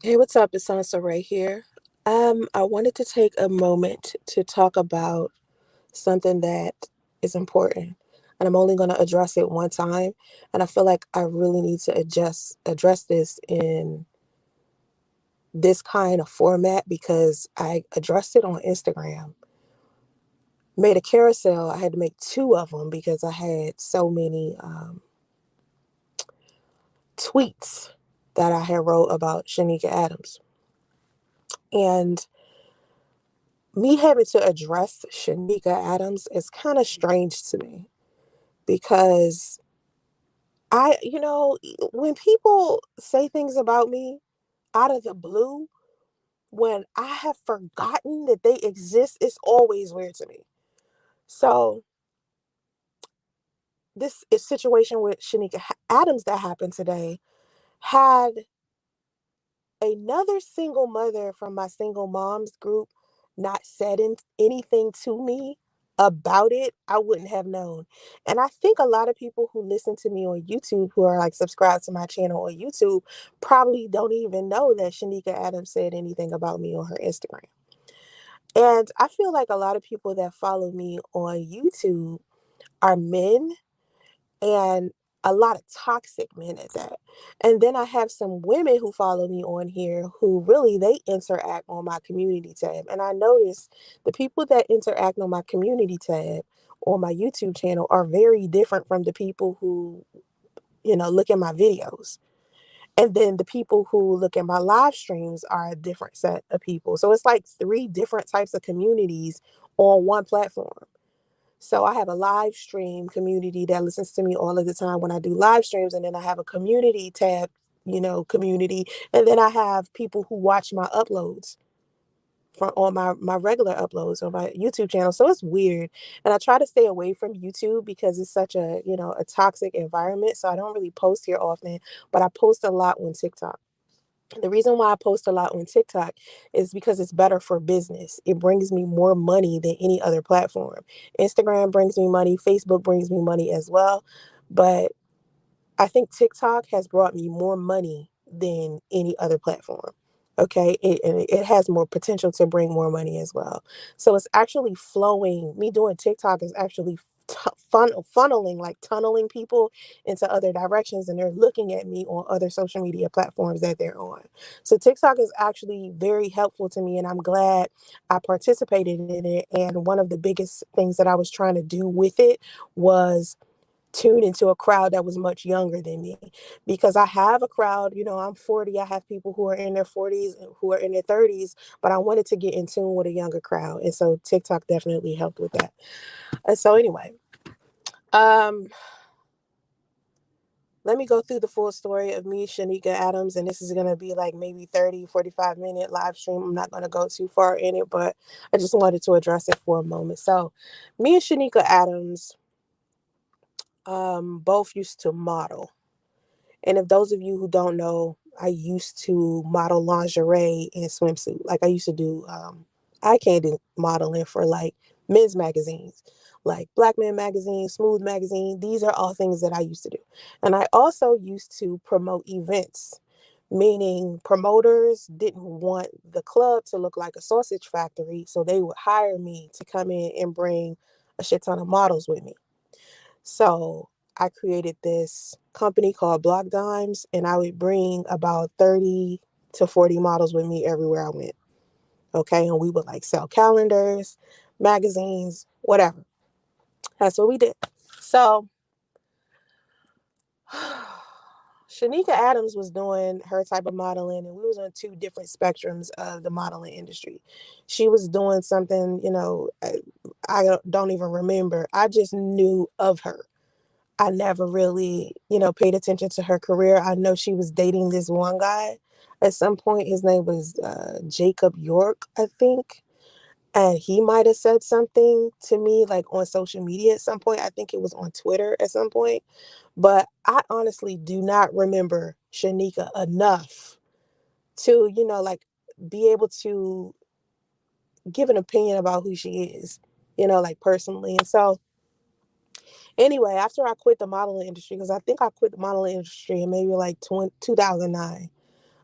Hey, what's up? It's Sansa Ray here. I wanted to take a moment to talk about something that is important, and I'm only going to address it one time. And I feel like I really need to address this in this kind of format because I addressed it on Instagram. Made a carousel. I had to make two of them because I had so many tweets that I had wrote about Shanika Adams, and me having to address Shanika Adams is kind of strange to me because when people say things about me out of the blue, when I have forgotten that they exist, it's always weird to me. So, this is situation with Adams that happened today had another single mother from my single moms group not said anything to me about it, I wouldn't have known. And I think a lot of people who listen to me on YouTube, who are like subscribed to my channel on YouTube, probably don't even know that Shanika Adams said anything about me on her Instagram. And I feel like a lot of people that follow me on YouTube are men, and a lot of toxic men at that. And then I have some women who follow me on here who really they interact on my community tab. And I notice the people that interact on my community tab on my YouTube channel are very different from the people who, look at my videos. And then the people who look at my live streams are a different set of people. So it's like three different types of communities on one platform. So I have a live stream community that listens to me all of the time when I do live streams. And then I have a community tab, community. And then I have people who watch my uploads from on my regular uploads on my YouTube channel. So it's weird. And I try to stay away from YouTube because it's such a toxic environment. So I don't really post here often, but I post a lot on TikTok. The reason why I post a lot on TikTok is because it's better for business. It brings me more money than any other platform. Instagram brings me money, Facebook brings me money as well. But I think TikTok has brought me more money than any other platform. Okay. And it has more potential to bring more money as well. So it's actually flowing. Me doing TikTok is actually funneling, like tunneling people into other directions. And they're looking at me on other social media platforms that they're on. So TikTok is actually very helpful to me. And I'm glad I participated in it. And one of the biggest things that I was trying to do with it was tune into a crowd that was much younger than me, because I have a crowd, I'm 40, I have people who are in their 40s and who are in their 30s, but I wanted to get in tune with a younger crowd. And so TikTok definitely helped with that. And so anyway, um let me go through the full story of me, Shanika Adams, and this is going to be like maybe 30, 45 minute live stream. I'm not going to go too far in it, but I just wanted to address it for a moment. So me and Shanika Adams both used to model. And if those of you who don't know, I used to model lingerie and swimsuit. Like I used to do eye candy modeling for like men's magazines, like Black Man Magazine, Smooth Magazine. These are all things that I used to do. And I also used to promote events, meaning promoters didn't want the club to look like a sausage factory. So they would hire me to come in and bring a shit ton of models with me. So I created this company called Block Dimes, and I would bring about 30 to 40 models with me everywhere I went. Okay. And we would like sell calendars, magazines, whatever. That's what we did. So Shanika Adams was doing her type of modeling, and we was on two different spectrums of the modeling industry. She was doing something, I don't even remember. I just knew of her. I never really, paid attention to her career. I know she was dating this one guy at some point. His name was Jacob York, I think. And he might have said something to me like on social media at some point. I think it was on Twitter at some point. But I honestly do not remember Shanika enough to, like be able to give an opinion about who she is, like personally. And so anyway, after I quit the modeling industry, because I think I quit the modeling industry in maybe like 2009.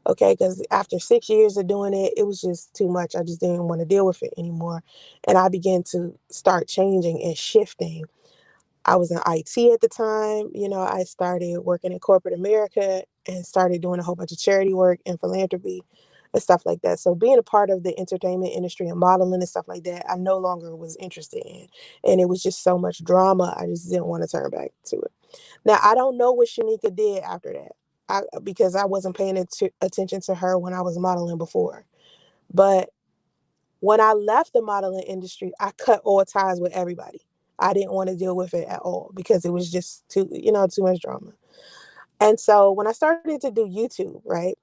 Okay, because after 6 years of doing it, it was just too much. I just didn't want to deal with it anymore. And I began to start changing and shifting. I was in IT at the time. I started working in corporate America and started doing a whole bunch of charity work and philanthropy and stuff like that. So being a part of the entertainment industry and modeling and stuff like that, I no longer was interested in. And it was just so much drama. I just didn't want to turn back to it. Now, I don't know what Shanika did after that. Because I wasn't paying attention to her when I was modeling before. But when I left the modeling industry, I cut all ties with everybody. I didn't want to deal with it at all because it was just too much drama. And so when I started to do YouTube, right,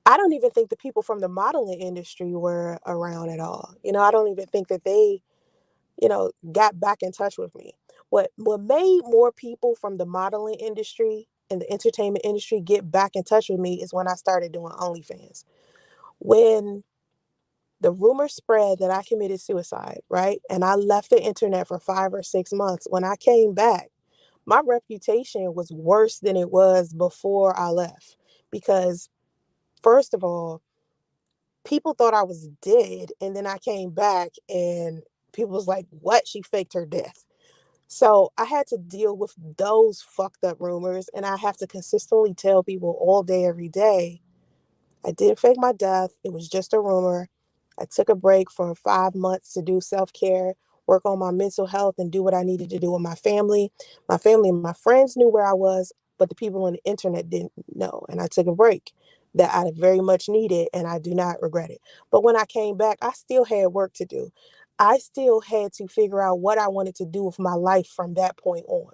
I don't even think the people from the modeling industry were around at all. I don't even think that they, got back in touch with me. What made more people from the modeling industry and the entertainment industry get back in touch with me is when I started doing OnlyFans. When the rumor spread that I committed suicide, right? And I left the internet for 5 or 6 months. When I came back, my reputation was worse than it was before I left. Because, first of all, people thought I was dead. And then I came back and people was like, what? She faked her death. So I had to deal with those fucked up rumors. And I have to consistently tell people all day, every day, I didn't fake my death. It was just a rumor. I took a break for 5 months to do self care, work on my mental health, and do what I needed to do with my family. My family and my friends knew where I was, but the people on the internet didn't know. And I took a break that I very much needed, and I do not regret it. But when I came back, I still had work to do. I still had to figure out what I wanted to do with my life from that point on.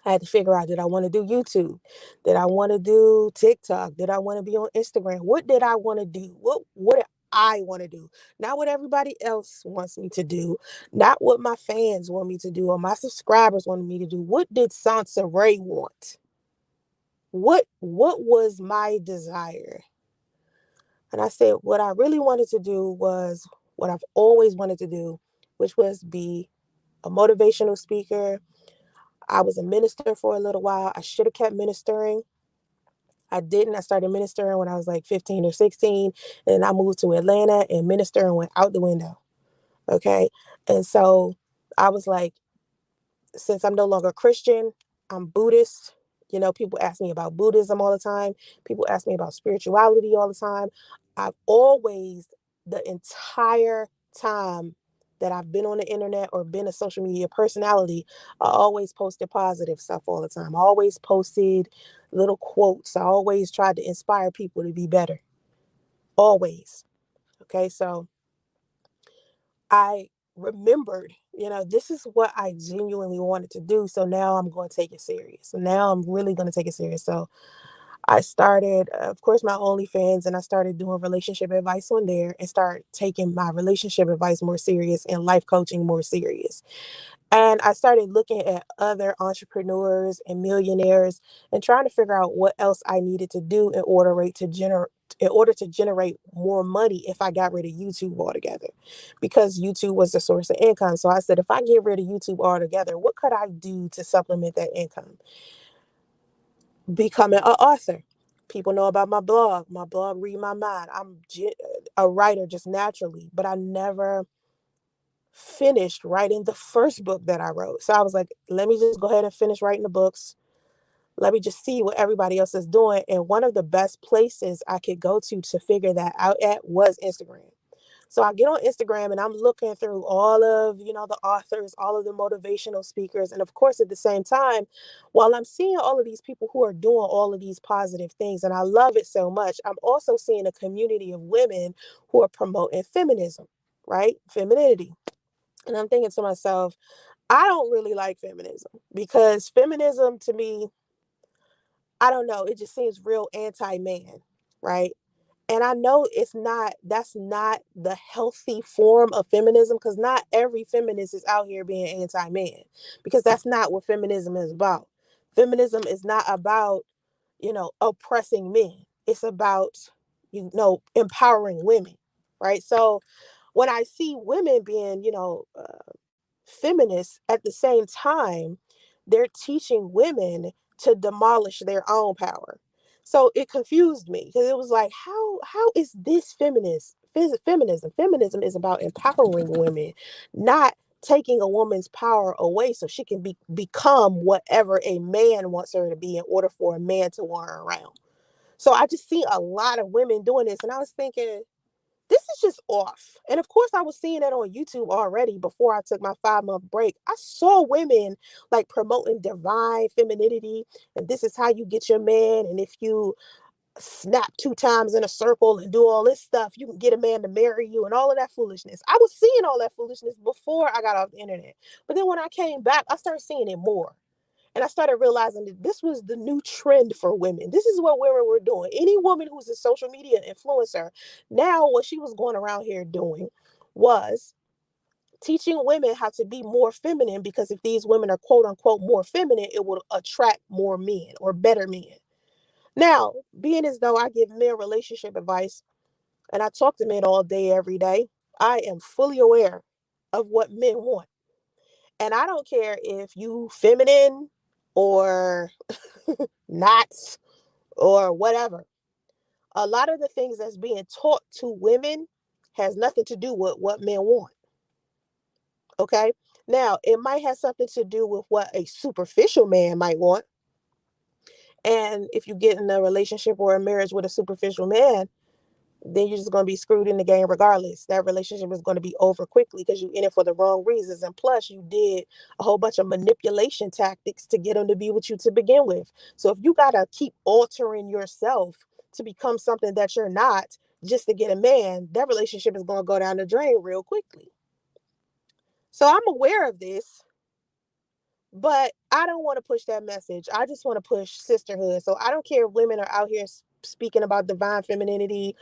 I had to figure out, did I want to do YouTube? Did I want to do TikTok? Did I want to be on Instagram? What did I want to do? What did I want to do? Not what everybody else wants me to do, not what my fans want me to do or my subscribers wanted me to do. What did Sansa Ray want? What was my desire? And I said what I really wanted to do was what I've always wanted to do, which was be a motivational speaker. I was a minister for a little while. I should have kept ministering. I didn't. I started ministering when I was like 15 or 16. And I moved to Atlanta and ministering went out the window. Okay. And so I was like, since I'm no longer Christian, I'm Buddhist. People ask me about Buddhism all the time. People ask me about spirituality all the time. I've always, the entire time that I've been on the internet or been a social media personality, I always posted positive stuff all the time. I always posted little quotes. I always tried to inspire people to be better. Always. Okay. So I remembered, this is what I genuinely wanted to do. So now I'm going to take it serious. So now I'm really going to take it serious. So I started, of course, my OnlyFans, and I started doing relationship advice on there and start taking my relationship advice more serious and life coaching more serious. And I started looking at other entrepreneurs and millionaires and trying to figure out what else I needed to do in order to generate more money if I got rid of YouTube altogether. Because YouTube was the source of income. So I said, if I get rid of YouTube altogether, what could I do to supplement that income? Becoming an author. People know about my blog. My blog, Read My Mind. I'm a writer just naturally, but I never finished writing the first book that I wrote. So I was like, let me just go ahead and finish writing the books. Let me just see what everybody else is doing. And one of the best places I could go to figure that out at was Instagram. So I get on Instagram and I'm looking through all of, the authors, all of the motivational speakers. And of course, at the same time, while I'm seeing all of these people who are doing all of these positive things, and I love it so much, I'm also seeing a community of women who are promoting feminism, right? Femininity. And I'm thinking to myself, I don't really like feminism because feminism to me, I don't know, it just seems real anti-man, right? And I know that's not the healthy form of feminism because not every feminist is out here being anti-man because that's not what feminism is about. Feminism is not about, oppressing men. It's about, empowering women, right? So when I see women being, feminists at the same time, they're teaching women to demolish their own power. So it confused me because it was like, how is this feminism? Feminism is about empowering women, not taking a woman's power away so she can become whatever a man wants her to be in order for a man to want her around. So I just see a lot of women doing this, and I was thinking, this is just off. And of course, I was seeing it on YouTube already before I took my 5-month break. I saw women like promoting divine femininity, and this is how you get your man. And if you snap 2 times in a circle and do all this stuff, you can get a man to marry you and all of that foolishness. I was seeing all that foolishness before I got off the internet. But then when I came back, I started seeing it more. And I started realizing that this was the new trend for women. This is what women were doing. Any woman who's a social media influencer, now what she was going around here doing was teaching women how to be more feminine, because if these women are quote unquote more feminine, it will attract more men or better men. Now, being as though I give men relationship advice and I talk to men all day, every day, I am fully aware of what men want. And I don't care if you feminine or not or whatever. A lot of the things that's being taught to women has nothing to do with what men want. Okay. Now, it might have something to do with what a superficial man might want. And if you get in a relationship or a marriage with a superficial man, then you're just going to be screwed in the game regardless. That relationship is going to be over quickly because you in it for the wrong reasons. And plus, you did a whole bunch of manipulation tactics to get them to be with you to begin with. So if you got to keep altering yourself to become something that you're not just to get a man, that relationship is going to go down the drain real quickly. So I'm aware of this, but I don't want to push that message. I just want to push sisterhood. So I don't care if women are out here speaking about divine femininity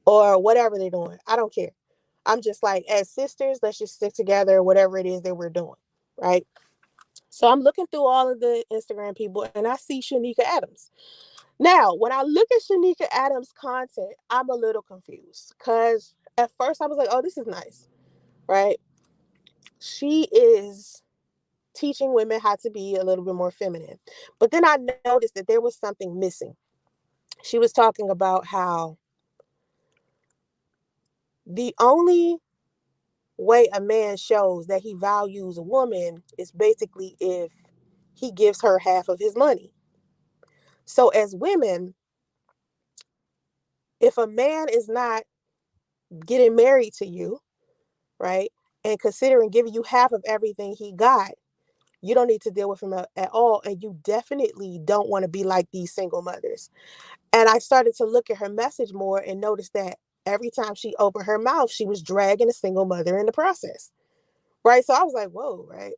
or whatever they're doing. I don't care. I'm just like, as sisters, let's just stick together, whatever it is that we're doing. Right. So I'm looking through all of the Instagram people and I see Shanika Adams. Now, when I look at Shanika Adams' content, I'm a little confused because at first I was like, oh, this is nice. Right. She is teaching women how to be a little bit more feminine. But then I noticed that there was something missing. She was talking about how the only way a man shows that he values a woman is basically if he gives her half of his money. So, as women, if a man is not getting married to you, right, and considering giving you half of everything he got, you don't need to deal with him at all. And you definitely don't want to be like these single mothers. And I started to look at her message more and notice that every time she opened her mouth, she was dragging a single mother in the process. Right. So I was like, whoa, right.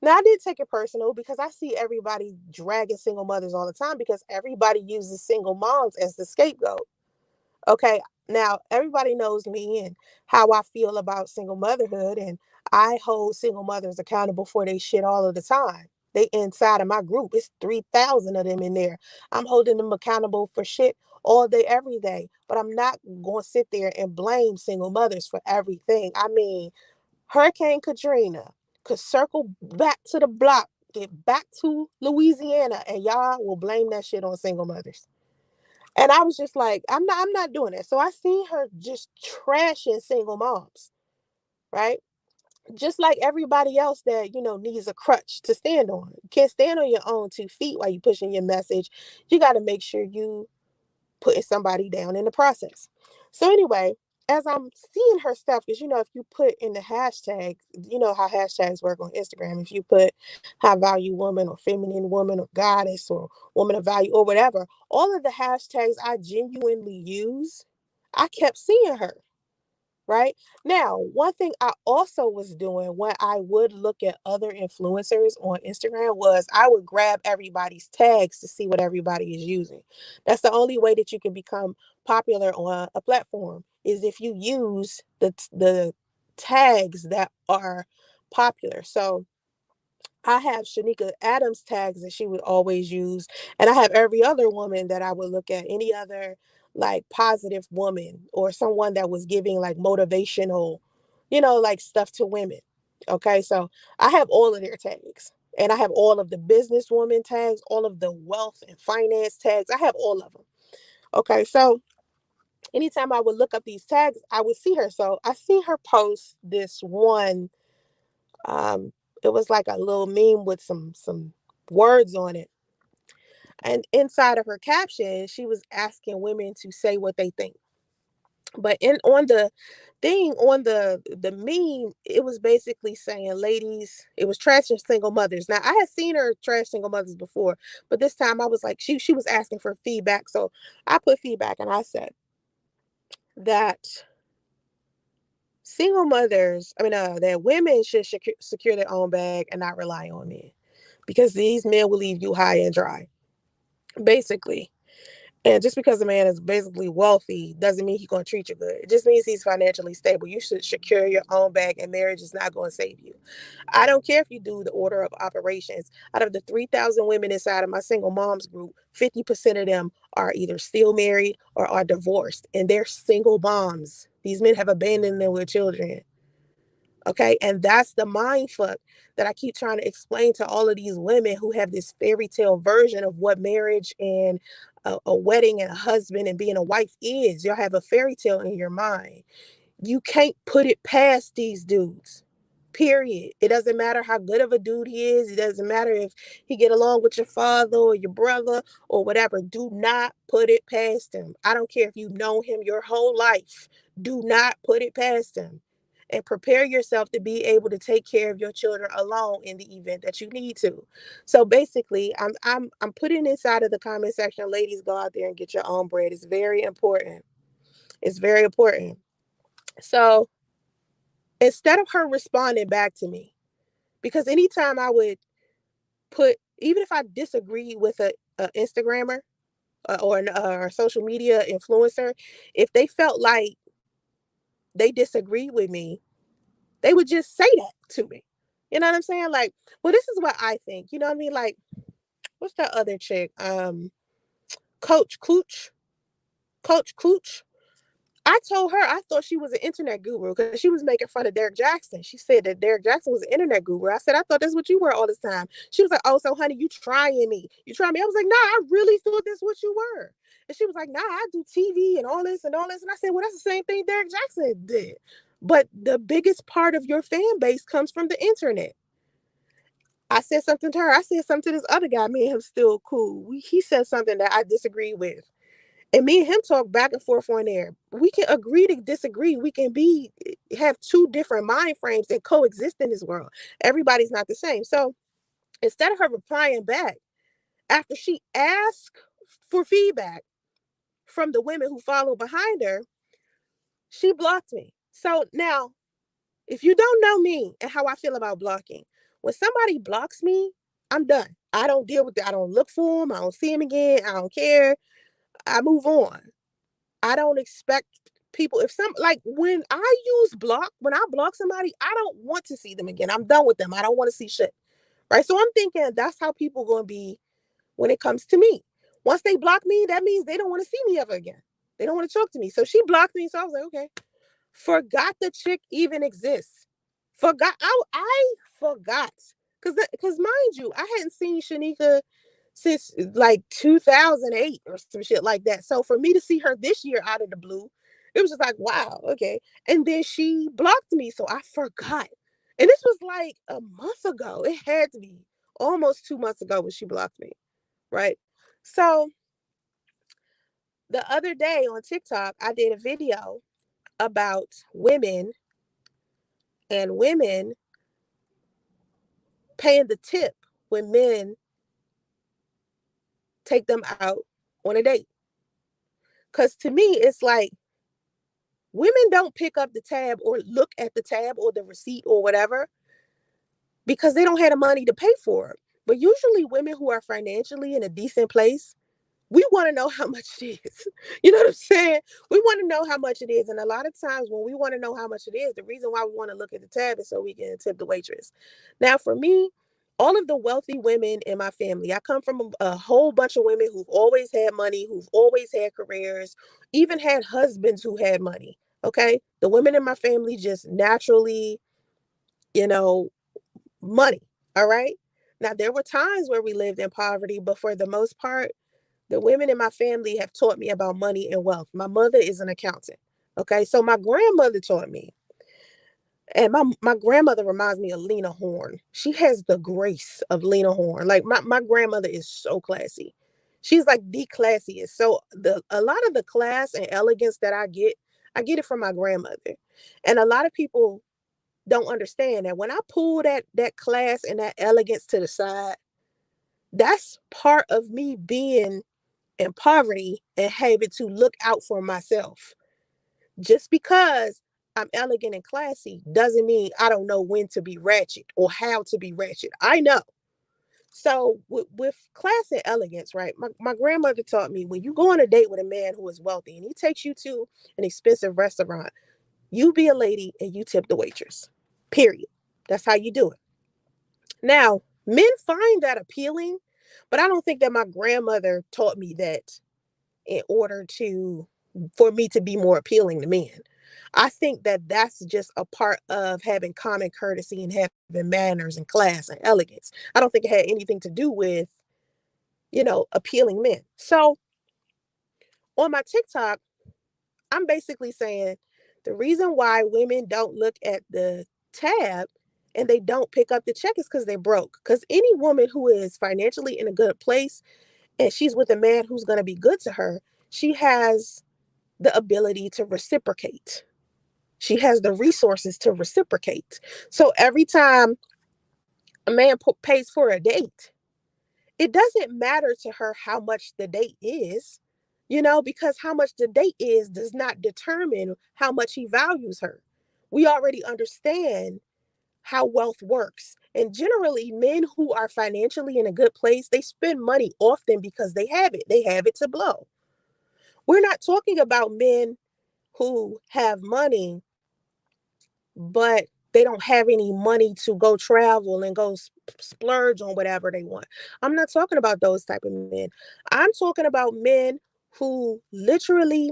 Now I did take it personal because I see everybody dragging single mothers all the time because everybody uses single moms as the scapegoat. Okay. Now everybody knows me and how I feel about single motherhood, and I hold single mothers accountable for their shit all of the time. They inside of my group. It's 3,000 of them in there. I'm holding them accountable for shit all day, every day. But I'm not going to sit there and blame single mothers for everything. I mean, Hurricane Katrina could circle back to the block, get back to Louisiana, and y'all will blame that shit on single mothers. And I was just like, I'm not doing that. So I seen her just trashing single moms, right? Just like everybody else that, needs a crutch to stand on. You can't stand on your own 2 feet while you pushing your message. You got to make sure you putting somebody down in the process. So anyway, as I'm seeing her stuff, because if you put in the hashtag, you know how hashtags work on Instagram. If you put high value woman or feminine woman or goddess or woman of value or whatever, all of the hashtags I genuinely use, I kept seeing her. Right now, one thing I also was doing when I would look at other influencers on Instagram was I would grab everybody's tags to see what everybody is using. That's the only way that you can become popular on a platform is if you use the tags that are popular. So I have Shanika Adams tags that she would always use, and I have every other woman that I would look at, any other like positive woman or someone that was giving like motivational, like stuff to women. Okay, so I have all of their tags, and I have all of the businesswoman tags, all of the wealth and finance tags. I have all of them. Okay, so anytime I would look up these tags, I would see her. So I see her post this one. Um, it was like a little meme with some words on it. And inside of her caption, she was asking women to say what they think. But in on the thing on the meme, it was basically saying, ladies, it was trashing single mothers. Now I had seen her trash single mothers before, but this time I was like, she was asking for feedback. So I put feedback and I said that single mothers, that women should secure their own bag and not rely on men because these men will leave you high and dry, basically. And just because a man is basically wealthy doesn't mean he's going to treat you good. It just means he's financially stable. You should secure your own bag, and marriage is not going to save you. I don't care if you do the order of operations. Out of the 3,000 women inside of my single moms group, 50% of them are either still married or are divorced, and they're single moms. These men have abandoned them with children. Okay. And that's the mind fuck that I keep trying to explain to all of these women who have this fairy tale version of what marriage and a wedding and a husband and being a wife is. Y'all have a fairy tale in your mind. You can't put it past these dudes. Period. It doesn't matter how good of a dude he is. It doesn't matter if he get along with your father or your brother or whatever. Do not put it past him. I don't care if you've known him your whole life. Do not put it past him. And prepare yourself to be able to take care of your children alone in the event that you need to. So basically, I'm putting inside of the comment section, ladies, go out there and get your own bread. It's very important. It's very important. So instead of her responding back to me, because anytime I would put, even if I disagree with a Instagrammer or a social media influencer, if they felt like they disagreed with me, they would just say that to me. You know what I'm saying? Like, well, this is what I think. You know what I mean? Like, what's that other chick? Coach Cooch. Coach Cooch. I told her I thought she was an internet guru because she was making fun of Derek Jackson. She said that Derek Jackson was an internet guru. I said, I thought that's what you were all this time. She was like, oh, so honey, you trying me. You trying me. I was like, nah, I really thought that's what you were. And she was like, nah, I do TV and all this and all this. And I said, well, that's the same thing Derek Jackson did. But the biggest part of your fan base comes from the internet. I said something to her. I said something to this other guy. Me and him still cool. He said something that I disagreed with. And me and him talk back and forth on there. We can agree to disagree. We can have two different mind frames and coexist in this world. Everybody's not the same. So instead of her replying back after she asked for feedback from the women who follow behind her, she blocked me. So now, if you don't know me and how I feel about blocking, when somebody blocks me, I'm done. I don't deal with it. I don't look for them. I don't see them again. I don't care. I move on. I don't expect people, if some, like when I use block, when I block somebody, I don't want to see them again. I'm done with them. I don't want to see shit. Right. So I'm thinking that's how people going to be when it comes to me. Once they block me, that means they don't want to see me ever again. They don't want to talk to me. So she blocked me. So I was like, okay. Forgot the chick even exists. Forgot. I forgot. Cause mind you, I hadn't seen Shanika since like 2008 or some shit like that. So for me to see her this year out of the blue, it was just like, wow, okay. And then she blocked me, so I forgot. And this was like a month ago. It had to be almost 2 months ago when she blocked me, right? So the other day on TikTok, I did a video about women and women paying the tip when men take them out on a date. Because to me, it's like women don't pick up the tab or look at the tab or the receipt or whatever because they don't have the money to pay for it. But usually, women who are financially in a decent place, we want to know how much it is. You know what I'm saying? We want to know how much it is. And a lot of times when we want to know how much it is, the reason why we want to look at the tab is so we can tip the waitress. Now, for me, all of the wealthy women in my family, I come from a whole bunch of women who've always had money, who've always had careers, even had husbands who had money. Okay. The women in my family just naturally, you know, money. All right. Now, there were times where we lived in poverty, but for the most part, The women in my family have taught me about money and wealth. My mother is an accountant. Okay. So my grandmother taught me, and my grandmother reminds me of Lena Horne. She has the grace of Lena Horne. Like my grandmother is so classy. She's like the classiest. So a lot of the class and elegance that I get it from my grandmother. And a lot of people don't understand that when I pull that class and that elegance to the side, that's part of me being in poverty and having to look out for myself. Just because I'm elegant and classy doesn't mean I don't know when to be ratchet or how to be ratchet. I know. So with class and elegance, right? My grandmother taught me when you go on a date with a man who is wealthy and he takes you to an expensive restaurant, you be a lady and you tip the waitress. Period. That's how you do it. Now, men find that appealing, but I don't think that my grandmother taught me that in order to for me to be more appealing to men. I think that that's just a part of having common courtesy and having manners and class and elegance. I don't think it had anything to do with, appealing men. So on my TikTok, I'm basically saying the reason why women don't look at the tab and they don't pick up the check is because they're broke. Because any woman who is financially in a good place and she's with a man who's going to be good to her, she has the ability to reciprocate. She has the resources to reciprocate. So every time a man pays for a date, it doesn't matter to her how much the date is, because how much the date is does not determine how much he values her. We already understand how wealth works. And generally, men who are financially in a good place, they spend money often because they have it. They have it to blow. We're not talking about men who have money but they don't have any money to go travel and go splurge on whatever they want. I'm not talking about those type of men. I'm talking about men who literally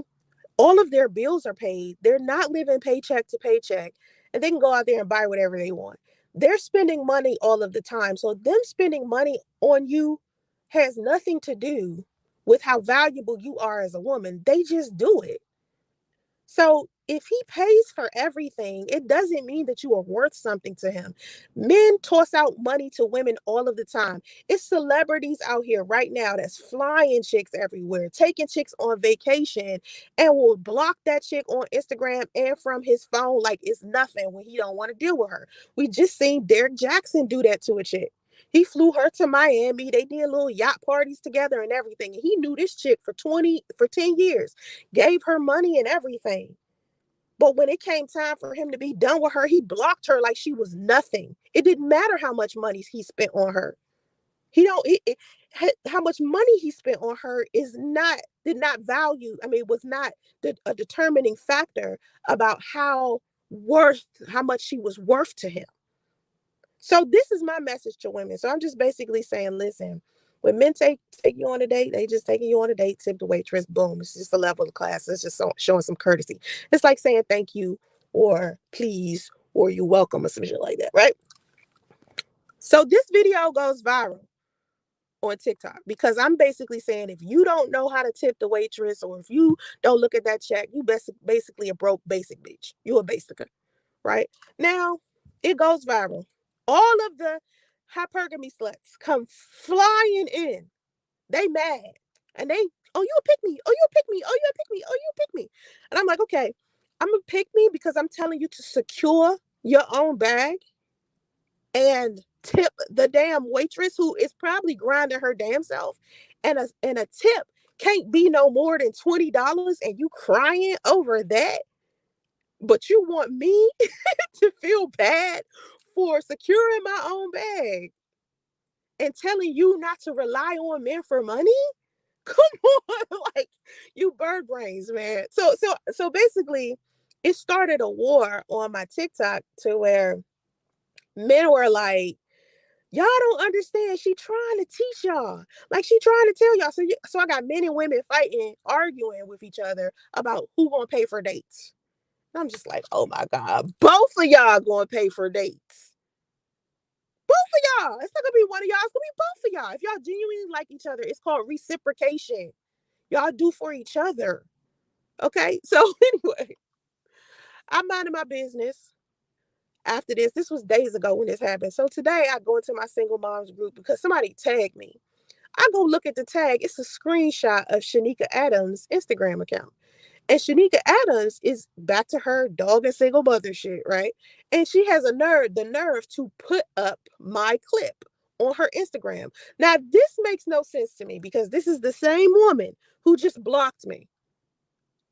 all of their bills are paid. They're not living paycheck to paycheck and they can go out there and buy whatever they want. They're spending money all of the time. So them spending money on you has nothing to do with how valuable you are as a woman. They just do it. So if he pays for everything, it doesn't mean that you are worth something to him. Men toss out money to women all of the time. It's celebrities out here right now that's flying chicks everywhere, taking chicks on vacation, and will block that chick on Instagram and from his phone like it's nothing when he don't want to deal with her. We just seen Derek Jackson do that to a chick. He flew her to Miami. They did little yacht parties together and everything. And he knew this chick for 10 years, gave her money and everything. But when it came time for him to be done with her, he blocked her like she was nothing. It didn't matter how much money he spent on her. He don't how much money he spent on her did not value. I mean, was not a determining factor about how much she was worth to him. So this is my message to women. So I'm just basically saying, listen, when men take you on a date, they just taking you on a date, tip the waitress, boom. It's just a level of class. It's just showing some courtesy. It's like saying thank you or please or you're welcome or some shit like that, right? So this video goes viral on TikTok because I'm basically saying if you don't know how to tip the waitress or if you don't look at that check, you basically a broke basic bitch. You a basic, right? Now it goes viral. All of the hypergamy sluts come flying in. They mad. And oh, you a pick me. Oh, you a pick me. Oh, you a pick me. Oh, you a pick me. And I'm like, okay, I'm a pick me because I'm telling you to secure your own bag and tip the damn waitress who is probably grinding her damn self. And a tip can't be no more than $20 and you crying over that. But you want me to feel bad for securing my own bag and telling you not to rely on men for money? Come on, like you bird brains, man. So basically, it started a war on my TikTok to where men were like, "Y'all don't understand. She trying to teach y'all. Like she trying to tell y'all." So I got men and women fighting, arguing with each other about who gonna pay for dates. And I'm just like, oh my god, both of y'all gonna pay for dates. of y'all. It's not gonna be one of y'all. It's gonna be both of y'all. If y'all genuinely like each other, it's called reciprocation. Y'all do for each other. Okay. So anyway, I'm minding my business after this. This was days ago when this happened. So today I go into my single moms group because somebody tagged me. I go look at the tag. It's a screenshot of Shanika Adams' Instagram account. And Shanika Adams is back to her dog and single mother shit, right? And she has the nerve to put up my clip on her Instagram. Now, this makes no sense to me because this is the same woman who just blocked me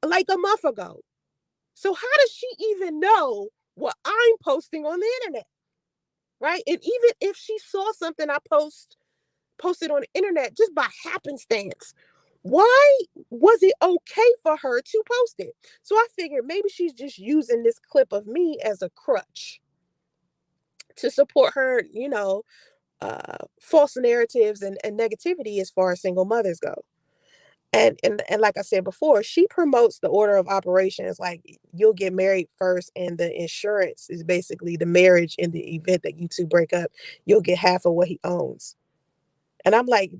like a month ago. So how does she even know what I'm posting on the internet? Right? And even if she saw something I posted on the internet just by happenstance, why was it okay for her to post it? So I figured maybe she's just using this clip of me as a crutch to support her, false narratives and negativity as far as single mothers go. And like I said before, she promotes the order of operations. Like, you'll get married first, and the insurance is basically the marriage. In the event that you two break up, you'll get half of what he owns. And I'm like,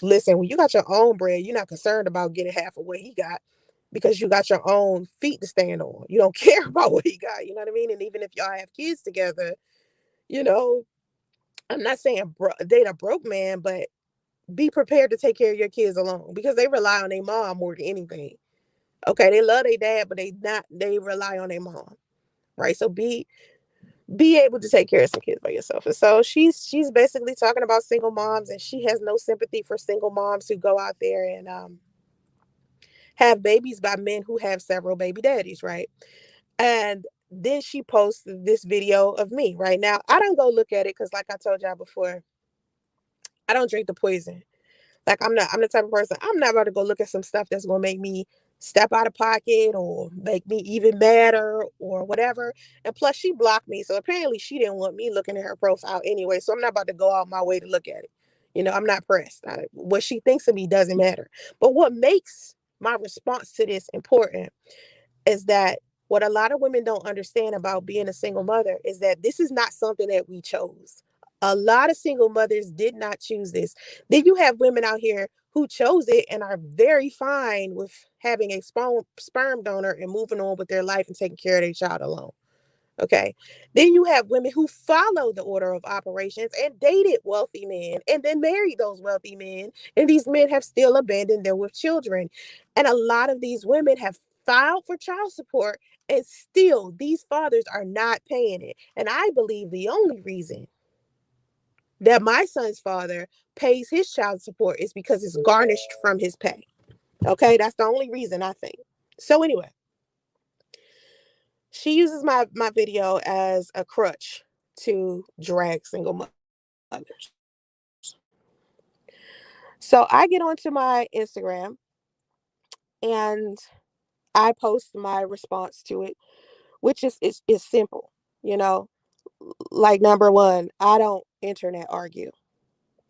listen, when you got your own bread, you're not concerned about getting half of what he got because you got your own feet to stand on. You don't care about what he got. You know what I mean? And even if y'all have kids together, you know, I'm not saying date a broke man, but be prepared to take care of your kids alone because they rely on their mom more than anything. Okay, they love their dad, but they rely on their mom, right? So be able to take care of some kids by yourself. And so she's basically talking about single moms, and she has no sympathy for single moms who go out there and have babies by men who have several baby daddies, right? And then she posts this video of me. Right now, I don't go look at it because, like I told y'all before, I don't drink the poison. Like, I'm the type of person, I'm not about to go look at some stuff that's gonna make me step out of pocket or make me even madder or whatever. And plus, she blocked me. So apparently she didn't want me looking at her profile anyway. So I'm not about to go out my way to look at it. I'm not pressed. What she thinks of me doesn't matter. But what makes my response to this important is that what a lot of women don't understand about being a single mother is that this is not something that we chose. A lot of single mothers did not choose this. Then you have women out here who chose it and are very fine with having a sperm donor and moving on with their life and taking care of their child alone. Okay. Then you have women who follow the order of operations and dated wealthy men and then married those wealthy men. And these men have still abandoned them with children. And a lot of these women have filed for child support, and still these fathers are not paying it. And I believe the only reason that my son's father pays his child support is because it's garnished from his pay. Okay. That's the only reason, I think. So anyway, she uses my video as a crutch to drag single mothers. So I get onto my Instagram and I post my response to it, which is simple, you know. Like, number one, I don't internet argue.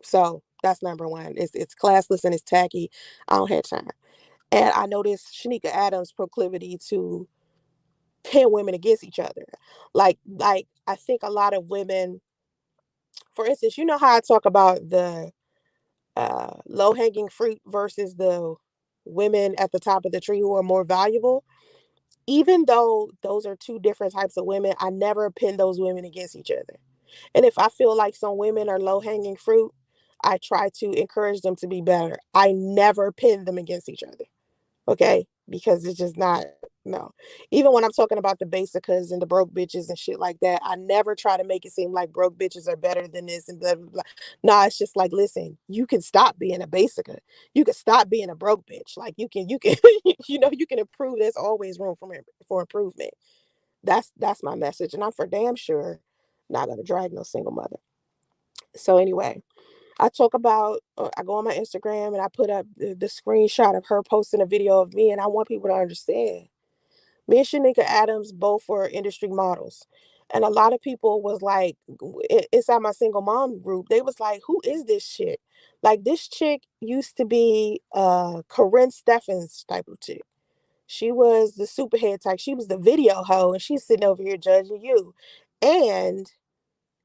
So that's number one. It's classless and it's tacky. I don't have time. And I notice Shanika Adams' proclivity to pin women against each other. Like I think a lot of women, for instance, you know how I talk about the low hanging fruit versus the women at the top of the tree who are more valuable. Even though those are two different types of women, I never pin those women against each other. And if I feel like some women are low hanging fruit, I try to encourage them to be better. I never pin them against each other. Okay, because it's just not, no. Even when I'm talking about the basicas and the broke bitches and shit like that, I never try to make it seem like broke bitches are better than this and blah blah blah. No, it's just like, listen, you can stop being a basica. You can stop being a broke bitch. Like, you can you can improve. There's always room for improvement. That's my message, and I'm for damn sure not gonna drag no single mother. So anyway, I go on my Instagram and I put up the screenshot of her posting a video of me, and I want people to understand. Me and Shanika Adams both were industry models. And a lot of people was like, inside my single mom group, they was like, who is this chick? Like, this chick used to be Corinne Steffens type of chick. She was the superhead type. She was the video hoe, and she's sitting over here judging you. And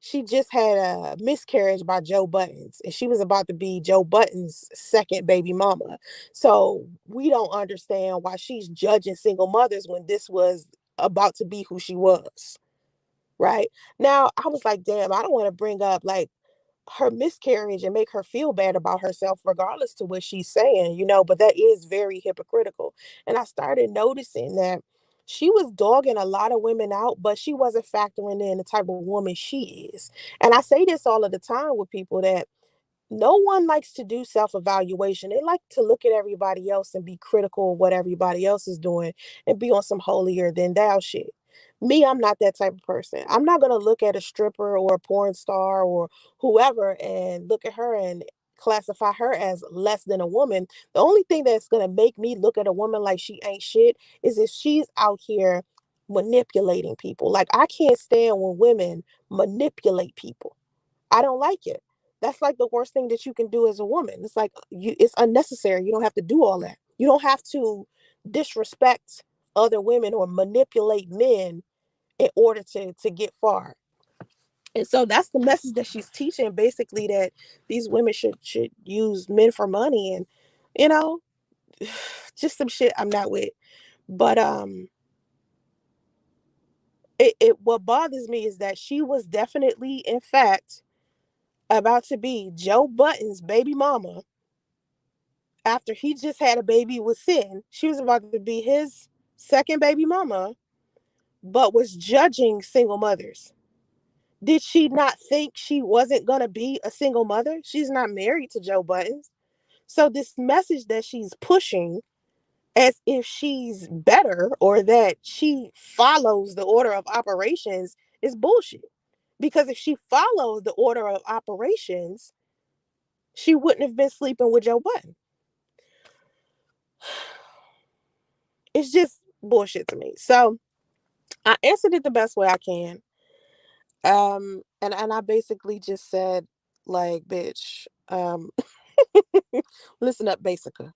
she just had a miscarriage by Joe Buttons, and she was about to be Joe Buttons' second baby mama. So we don't understand why she's judging single mothers when this was about to be who she was. Right now, I was like, damn, I don't want to bring up like her miscarriage and make her feel bad about herself regardless to what she's saying, but that is very hypocritical. And I started noticing that she was dogging a lot of women out, but she wasn't factoring in the type of woman she is. And I say this all of the time with people that no one likes to do self-evaluation. They like to look at everybody else and be critical of what everybody else is doing and be on some holier than thou shit. Me, I'm not that type of person. I'm not going to look at a stripper or a porn star or whoever and look at her and classify her as less than a woman. The only thing that's going to make me look at a woman like she ain't shit is if she's out here manipulating people. Like, I can't stand when women manipulate people. I don't like it. That's like the worst thing that you can do as a woman. It's like it's unnecessary. You don't have to do all that. You don't have to disrespect other women or manipulate men in order to get far. And so that's the message that she's teaching, basically, that these women should use men for money and you know, just some shit I'm not with. But it what bothers me is that she was definitely, in fact, about to be Joe Button's baby mama after he just had a baby with Sin. She was about to be his second baby mama, but was judging single mothers. Did she not think she wasn't going to be a single mother? She's not married to Joe Buttons. So, this message that she's pushing as if she's better or that she follows the order of operations is bullshit. Because if she followed the order of operations, she wouldn't have been sleeping with Joe Button. It's just bullshit to me. So I answered it the best way I can. And I basically just said, like, bitch, listen up, Basica.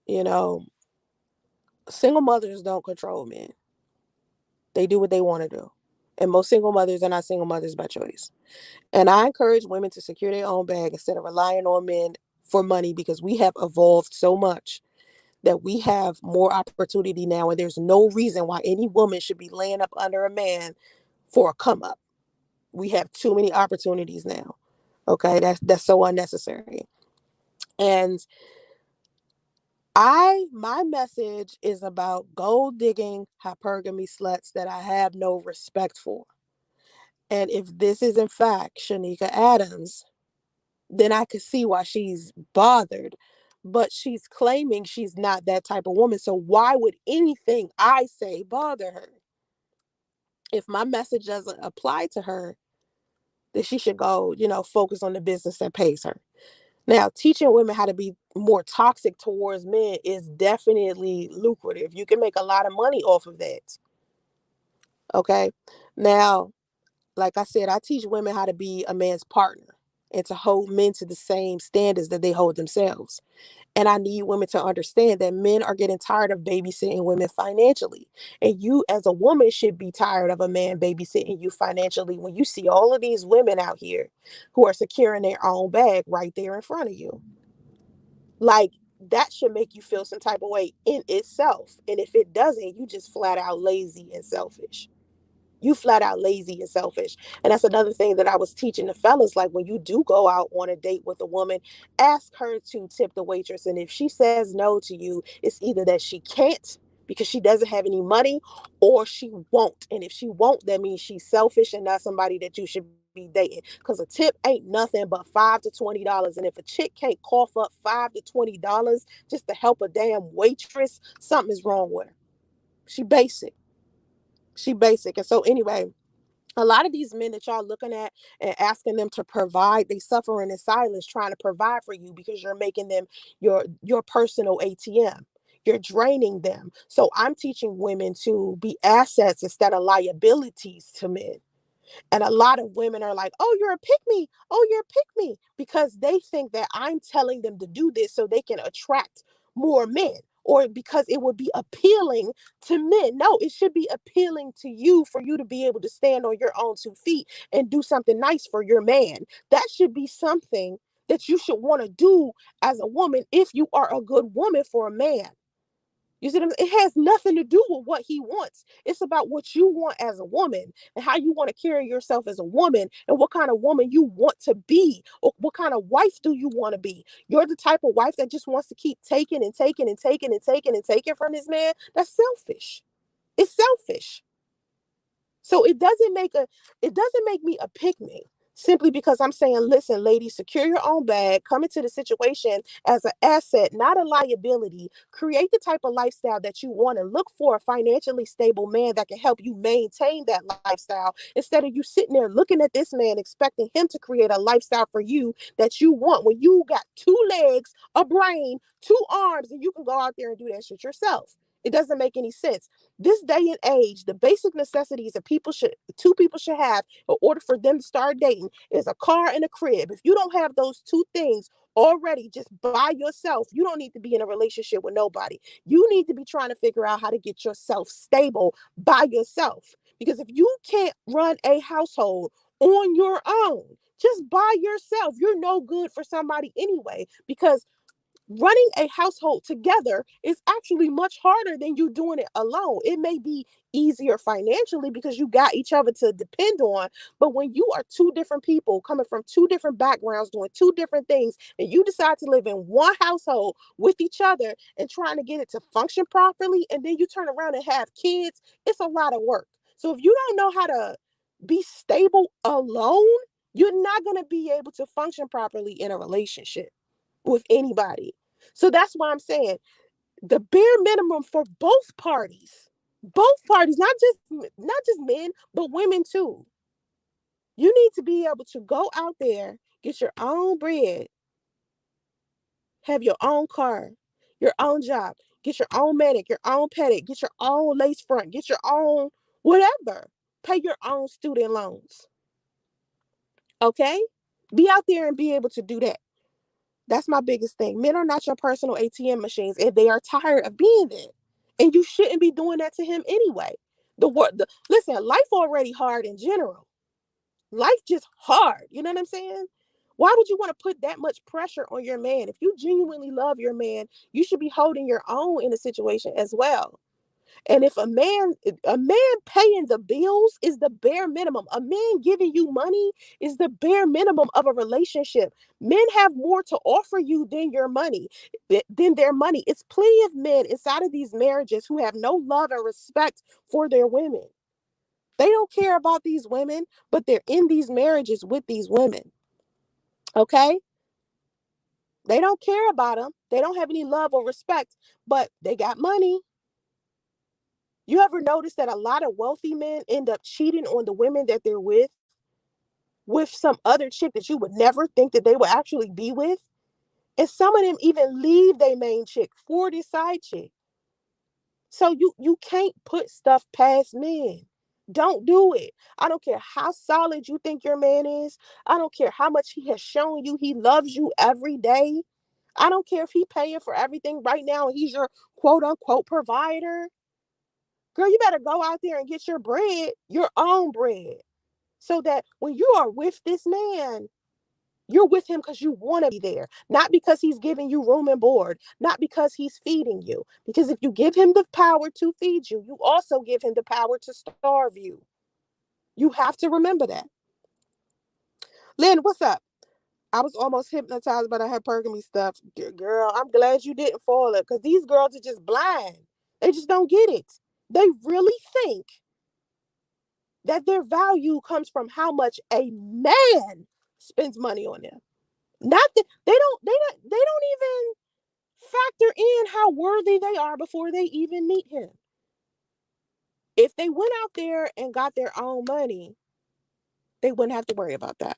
You know, single mothers don't control men. They do what they want to do. And most single mothers are not single mothers by choice. And I encourage women to secure their own bag instead of relying on men for money, because we have evolved so much that we have more opportunity now. And there's no reason why any woman should be laying up under a man for a come up. We have too many opportunities now. Okay, that's so unnecessary. And my message is about gold digging hypergamy sluts that I have no respect for. And if this is in fact Shanika Adams, then I could see why she's bothered. But she's claiming she's not that type of woman. So why would anything I say bother her? If my message doesn't apply to her, then she should go, focus on the business that pays her. Now, teaching women how to be more toxic towards men is definitely lucrative. You can make a lot of money off of that. Okay. Now, like I said, I teach women how to be a man's partner and to hold men to the same standards that they hold themselves. And I need women to understand that men are getting tired of babysitting women financially. And you, as a woman, should be tired of a man babysitting you financially when you see all of these women out here who are securing their own bag right there in front of you. Like, that should make you feel some type of way in itself. And if it doesn't, you just flat out lazy and selfish. You flat out lazy and selfish. And that's another thing that I was teaching the fellas. Like, when you do go out on a date with a woman, ask her to tip the waitress. And if she says no to you, it's either that she can't because she doesn't have any money, or she won't. And if she won't, that means she's selfish and not somebody that you should be dating. Because a tip ain't nothing but $5 to $20. And if a chick can't cough up $5 to $20 just to help a damn waitress, something is wrong with her. She basic. She basic. And so anyway, a lot of these men that y'all looking at and asking them to provide, they suffering in silence trying to provide for you because you're making them your personal ATM. You're draining them. So I'm teaching women to be assets instead of liabilities to men. And a lot of women are like, oh, you're a pick me. Oh, you're a pick me. Because they think that I'm telling them to do this so they can attract more men. or because it would be appealing to men. No, it should be appealing to you for you to be able to stand on your own 2 feet and do something nice for your man. That should be something that you should want to do as a woman if you are a good woman for a man. You see what I'm saying? It has nothing to do with what he wants. It's about what you want as a woman and how you want to carry yourself as a woman and what kind of woman you want to be or what kind of wife do you want to be. You're the type of wife that just wants to keep taking and taking and taking and taking and taking from this man. That's selfish. It's selfish. So it doesn't make me a pick me simply because I'm saying, listen, ladies, secure your own bag, come into the situation as an asset, not a liability. Create the type of lifestyle that you want and look for a financially stable man that can help you maintain that lifestyle instead of you sitting there looking at this man, expecting him to create a lifestyle for you that you want when you got 2 legs, a brain, 2 arms, and you can go out there and do that shit yourself. It doesn't make any sense. This day and age, the basic necessities that two people should have in order for them to start dating is a car and a crib. If you don't have those 2 things already just by yourself, you don't need to be in a relationship with nobody. You need to be trying to figure out how to get yourself stable by yourself. Because if you can't run a household on your own, just by yourself, you're no good for somebody anyway. Because running a household together is actually much harder than you doing it alone. It may be easier financially because you got each other to depend on, but when you are 2 different people coming from 2 different backgrounds doing 2 different things and you decide to live in one household with each other and trying to get it to function properly and then you turn around and have kids, it's a lot of work. So if you don't know how to be stable alone, you're not going to be able to function properly in a relationship with anybody. So that's why I'm saying the bare minimum for both parties, not just men, but women too. You need to be able to go out there, get your own bread, have your own car, your own job, get your own medic, your own pedic, get your own lace front, get your own whatever, pay your own student loans. Okay? Be out there and be able to do that. That's my biggest thing. Men are not your personal ATM machines, and they are tired of being there. And you shouldn't be doing that to him anyway. Listen, life already hard in general. Life just hard. You know what I'm saying? Why would you want to put that much pressure on your man? If you genuinely love your man, you should be holding your own in a situation as well. And if a man paying the bills is the bare minimum. A man giving you money is the bare minimum of a relationship. Men have more to offer you than your money, than their money. It's plenty of men inside of these marriages who have no love and respect for their women. They don't care about these women, but they're in these marriages with these women. Okay? They don't care about them. They don't have any love or respect, but they got money. You ever notice that a lot of wealthy men end up cheating on the women that they're with some other chick that you would never think that they would actually be with? And some of them even leave their main chick for this side chick. So you can't put stuff past men. Don't do it. I don't care how solid you think your man is. I don't care how much he has shown you he loves you every day. I don't care if he paying for everything right now and he's your quote unquote provider. Girl, you better go out there and get your bread, your own bread. So that when you are with this man, you're with him because you want to be there, not because he's giving you room and board, not because he's feeding you. Because if you give him the power to feed you, you also give him the power to starve you. You have to remember that. Lynn, what's up? I was almost hypnotized by the hypergamy stuff. Girl, I'm glad you didn't fall it because these girls are just blind. They just don't get it. They really think that their value comes from how much a man spends money on them. Not that they don't even factor in how worthy they are before they even meet him. If they went out there and got their own money, they wouldn't have to worry about that.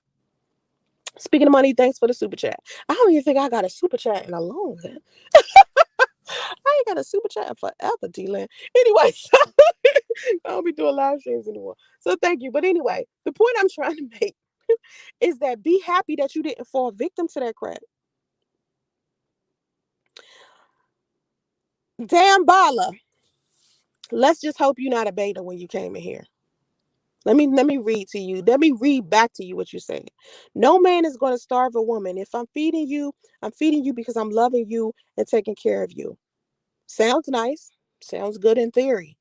Speaking of money, thanks for the super chat. I don't even think I got a super chat in a long time. I ain't got a super chat forever, D-Land. Anyway, so I don't be doing live streams anymore. So thank you. But anyway, the point I'm trying to make is that be happy that you didn't fall victim to that crap. Damn Bala. Let's just hope you're not a beta when you came in here. Let me read to you. Let me read back to you what you said. No man is going to starve a woman. If I'm feeding you because I'm loving you and taking care of you. Sounds nice. Sounds good in theory.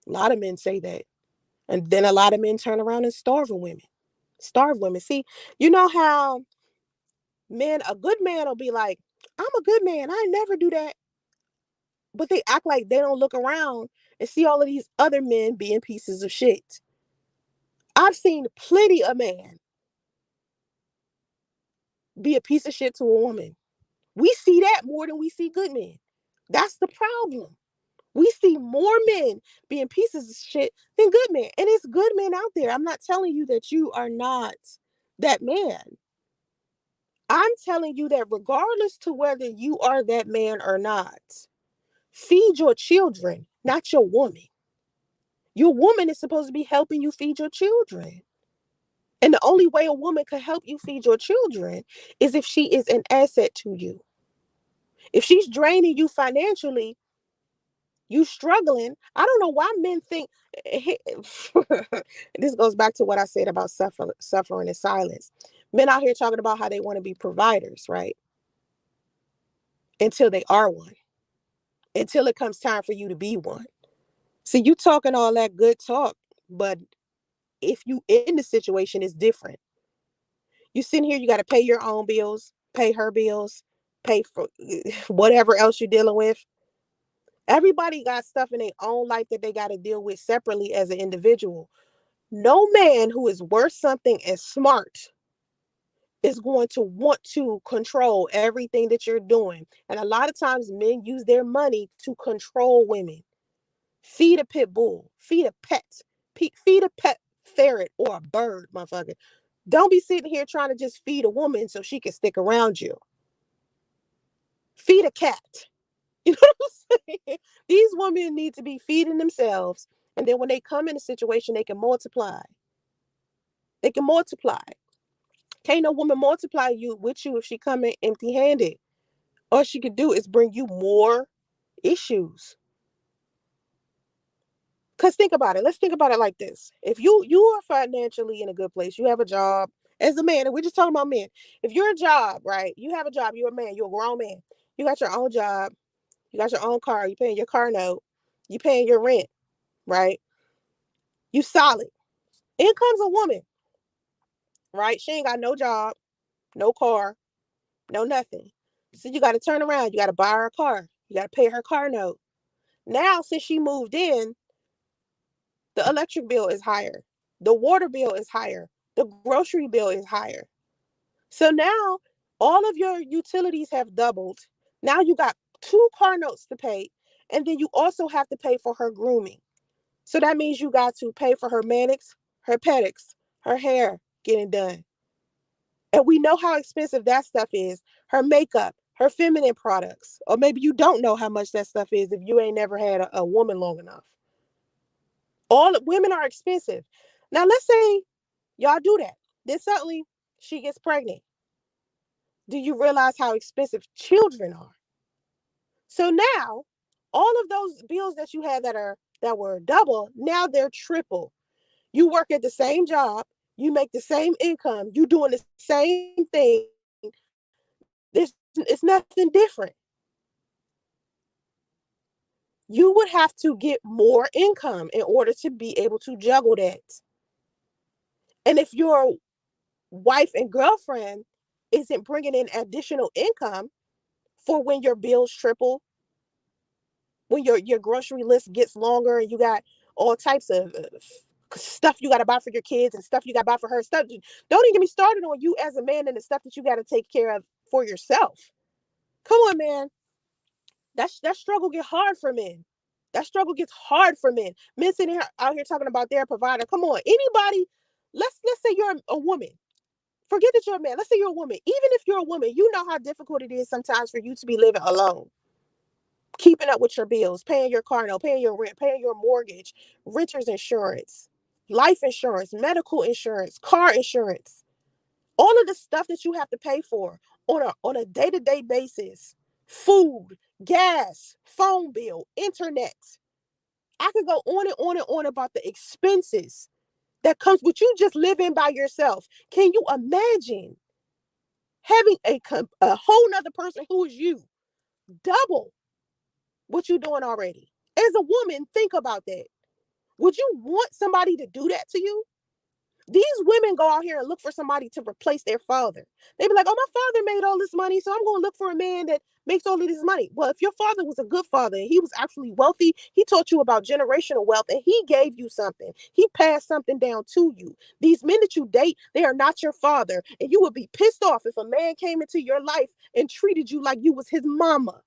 A lot of men say that. And then a lot of men turn around and starve women. Starve women. See, you know how a good man will be like, I'm a good man. I never do that. But they act like they don't look around and see all of these other men being pieces of shit. I've seen plenty of men be a piece of shit to a woman. We see that more than we see good men. That's the problem. We see more men being pieces of shit than good men. And it's good men out there. I'm not telling you that you are not that man. I'm telling you that regardless to whether you are that man or not, feed your children, not your woman. Your woman is supposed to be helping you feed your children. And the only way a woman can help you feed your children is if she is an asset to you. If she's draining you financially, you struggling. I don't know why men think this goes back to what I said about suffering in silence. Men out here talking about how they want to be providers, right? Until they are one. Until it comes time for you to be one. See, you talking all that good talk, but if you in the situation, it's different. You sitting here, you got to pay your own bills, pay her bills, pay for whatever else you're dealing with. Everybody got stuff in their own life that they got to deal with separately as an individual. No man who is worth something and smart is going to want to control everything that you're doing. And a lot of times men use their money to control women. Feed a pit bull, feed a pet, feed a pet ferret or a bird, motherfucker. Don't be sitting here trying to just feed a woman so she can stick around you. Feed a cat. You know what I'm saying? These women need to be feeding themselves. And then when they come in a situation, they can multiply. They can multiply. Can't no woman multiply you with you if she come in empty handed. All she could do is bring you more issues. Cause think about it. Let's think about it like this. If you are financially in a good place, you have a job as a man, and we're just talking about men. If you're a job, right? You have a job, you're a man, you're a grown man. You got your own job, you got your own car, you paying your car note, you paying your rent, right? You solid. In comes a woman, right? She ain't got no job, no car, no nothing. So you got to turn around. You got to buy her a car. You got to pay her car note. Now, since she moved in, the electric bill is higher. The water bill is higher. The grocery bill is higher. So now all of your utilities have doubled. Now you got two car notes to pay. And then you also have to pay for her grooming. So that means you got to pay for her manics, her pedics, her hair getting done. And we know how expensive that stuff is. Her makeup, her feminine products. Or maybe you don't know how much that stuff is if you ain't never had a woman long enough. All women are expensive. Now let's say y'all do that. Then suddenly she gets pregnant. Do you realize how expensive children are? So now all of those bills that you had that were double, now they're triple. You work at the same job, you make the same income, you doing the same thing. It's nothing different. You would have to get more income in order to be able to juggle that. And if your wife and girlfriend isn't bringing in additional income for when your bills triple, when your grocery list gets longer and you got all types of stuff you got to buy for your kids and stuff you got to buy for her, stuff, don't even get me started on you as a man and the stuff that you got to take care of for yourself. Come on, man. That struggle get hard for men. That struggle gets hard for men. Men sitting here out here talking about their provider. Come on, anybody. Let's say you're a woman. Forget that you're a man. Let's say you're a woman. Even if you're a woman, you know how difficult it is sometimes for you to be living alone, keeping up with your bills, paying your car note, paying your rent, paying your mortgage, renter's insurance, life insurance, medical insurance, car insurance. All of the stuff that you have to pay for on a day-to-day basis. food, gas, phone bill, internet. I could go on and on and on about the expenses that comes with you just living by yourself. Can you imagine having a whole nother person who is you double what you're doing already? As a woman, think about that. Would you want somebody to do that to you? These women go out here and look for somebody to replace their father. They be like, oh, my father made all this money, so I'm going to look for a man that makes all of this money. Well, if your father was a good father and he was actually wealthy, he taught you about generational wealth and he gave you something. He passed something down to you. These men that you date, they are not your father. And you would be pissed off if a man came into your life and treated you like you was his mama.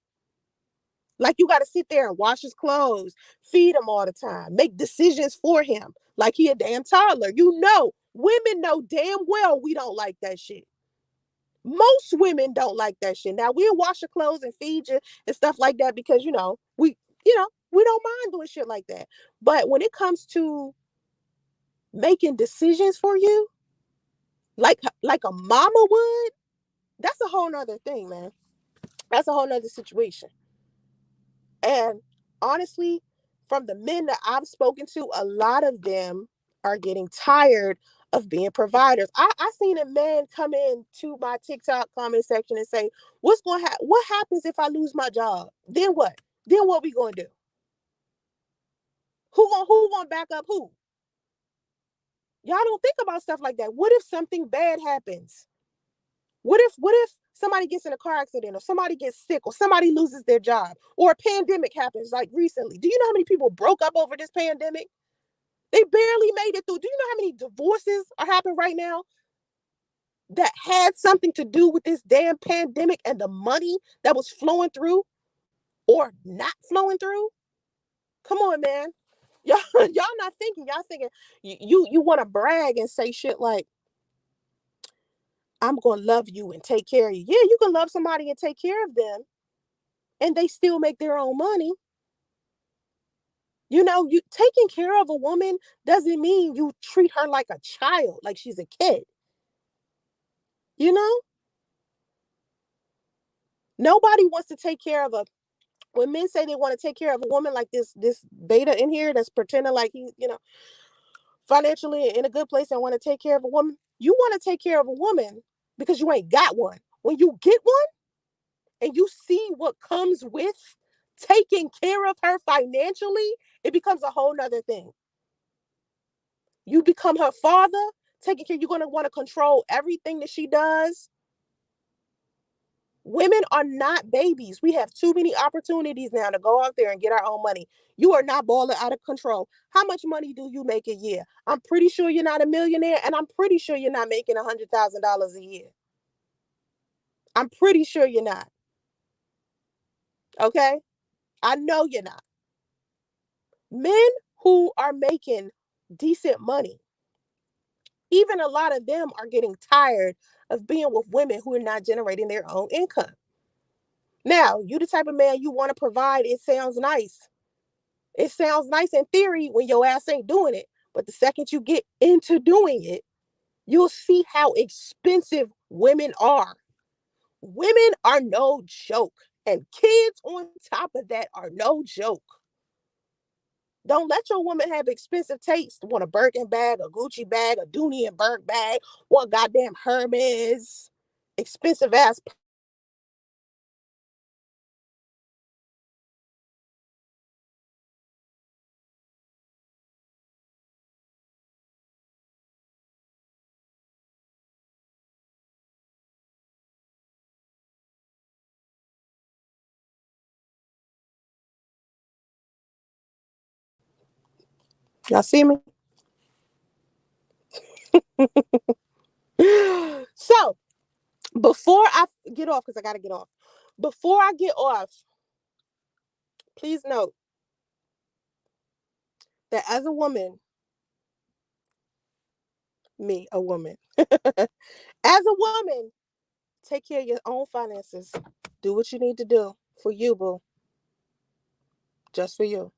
Like you got to sit there and wash his clothes, feed him all the time, make decisions for him like he a damn toddler. Women know damn well we don't like that shit. Most women don't like that shit. Now we'll wash your clothes and feed you and stuff like that because we don't mind doing shit like that. But when it comes to making decisions for you, like a mama would, that's a whole nother thing, man. That's a whole nother situation. And honestly, from the men that I've spoken to, a lot of them are getting tired of being providers. I seen a man come in to my TikTok comment section and say, what happens if I lose my job? Then what? Then what we gonna do? Who gonna back up who? Y'all don't think about stuff like that. What if something bad happens? What if somebody gets in a car accident or somebody gets sick or somebody loses their job or a pandemic happens like recently? Do you know how many people broke up over this pandemic? They barely made it through. Do you know how many divorces are happening right now that had something to do with this damn pandemic and the money that was flowing through or not flowing through? Come on, man. Y'all not thinking. Y'all thinking you want to brag and say shit like, I'm gonna love you and take care of you. Yeah, you can love somebody and take care of them and they still make their own money. You taking care of a woman doesn't mean you treat her like a child, like she's a kid. You know, nobody wants to take care of a. When men say they want to take care of a woman like this beta in here that's pretending like he, financially in a good place and want to take care of a woman, you want to take care of a woman because you ain't got one. When you get one and you see what comes with taking care of her financially, it becomes a whole nother thing. You become her father, taking care, you're going to want to control everything that she does. Women are not babies. We have too many opportunities now to go out there and get our own money. You are not balling out of control. How much money do you make a year? I'm pretty sure you're not a millionaire, and I'm pretty sure you're not making $100,000 a year. I'm pretty sure you're not. Okay? I know you're not. Men who are making decent money, even a lot of them are getting tired of being with women who are not generating their own income. Now, you the type of man you want to provide, it sounds nice. It sounds nice in theory when your ass ain't doing it. But the second you get into doing it, you'll see how expensive women are. Women are no joke. And kids on top of that are no joke. Don't let your woman have expensive taste. Want a Birkin bag, a Gucci bag, a Dooney and Burke bag, one goddamn Hermes, expensive ass. Y'all see me? So before I get off, because I gotta get off. Before I get off, please note that as a woman, me, a woman, as a woman, take care of your own finances. Do what you need to do for you, boo. Just for you.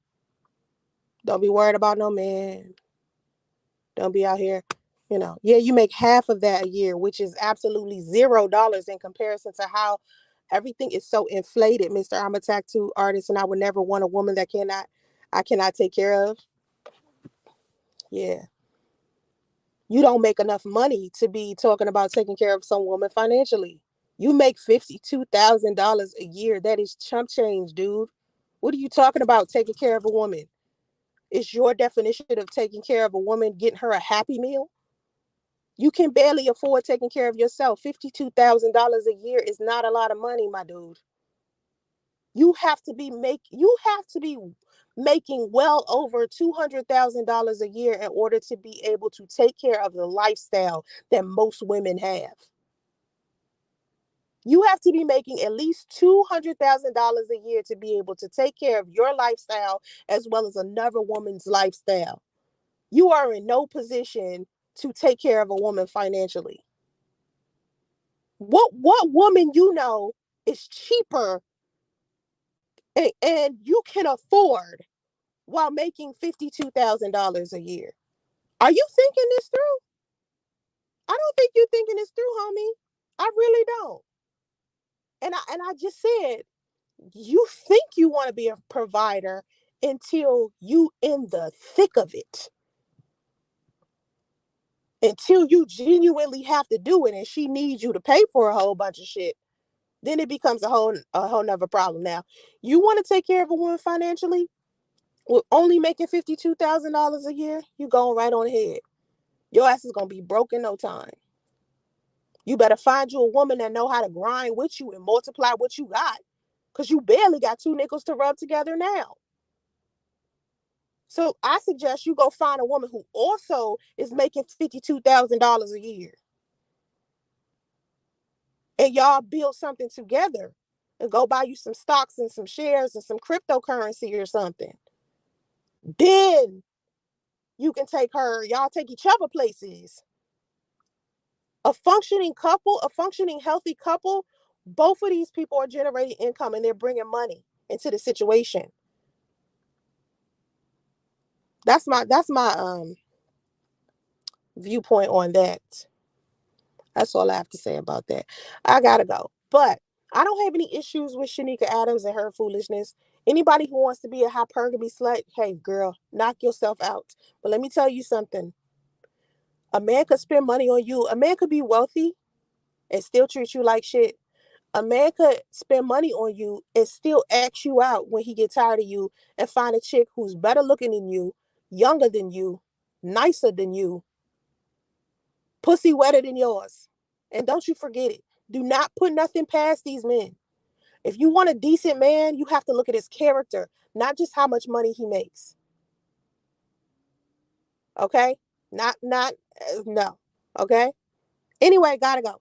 Don't be worried about no man. Don't be out here, yeah, you make half of that a year, which is absolutely $0 in comparison to how Everything is so inflated, Mister. I'm a tattoo artist, and I would never want a woman that I cannot take care of. Yeah. You don't make enough money to be talking about taking care of some woman financially. You make $52,000 a year. That is chump change, dude. What are you talking about taking care of a woman? Is your definition of taking care of a woman getting her a Happy Meal? You can barely afford taking care of yourself. $52,000 a year is not a lot of money, my dude. You have to be making well over $200,000 a year in order to be able to take care of the lifestyle that most women have. You have to be making at least $200,000 a year to be able to take care of your lifestyle as well as another woman's lifestyle. You are in no position to take care of a woman financially. What woman you know is cheaper and you can afford while making $52,000 a year? Are you thinking this through? I don't think you're thinking this through, homie. I really don't. And I just said, you think you want to be a provider until you in the thick of it. Until you genuinely have to do it and she needs you to pay for a whole bunch of shit. Then it becomes a whole nother problem. Now, you want to take care of a woman financially with only making $52,000 a year, you going right on ahead. Your ass is gonna be broke in no time. You better find you a woman that know how to grind with you and multiply what you got. Cause you barely got two nickels to rub together now. So I suggest you go find a woman who also is making $52,000 a year. And y'all build something together and go buy you some stocks and some shares and some cryptocurrency or something. Then you can take her, y'all take each other places. A functioning couple, a functioning healthy couple, both of these people are generating income and they're bringing money into the situation. That's my viewpoint on that. That's all I have to say about that. I gotta go. But I don't have any issues with Shanika Adams and her foolishness. Anybody who wants to be a hypergamy slut, hey girl, knock yourself out. But let me tell you something. A man could spend money on you. A man could be wealthy and still treat you like shit. A man could spend money on you and still ask you out when he get tired of you and find a chick who's better looking than you, younger than you, nicer than you, pussy wetter than yours. And don't you forget it. Do not put nothing past these men. If you want a decent man, you have to look at his character, not just how much money he makes. Okay? Not no. Okay? Anyway, gotta go.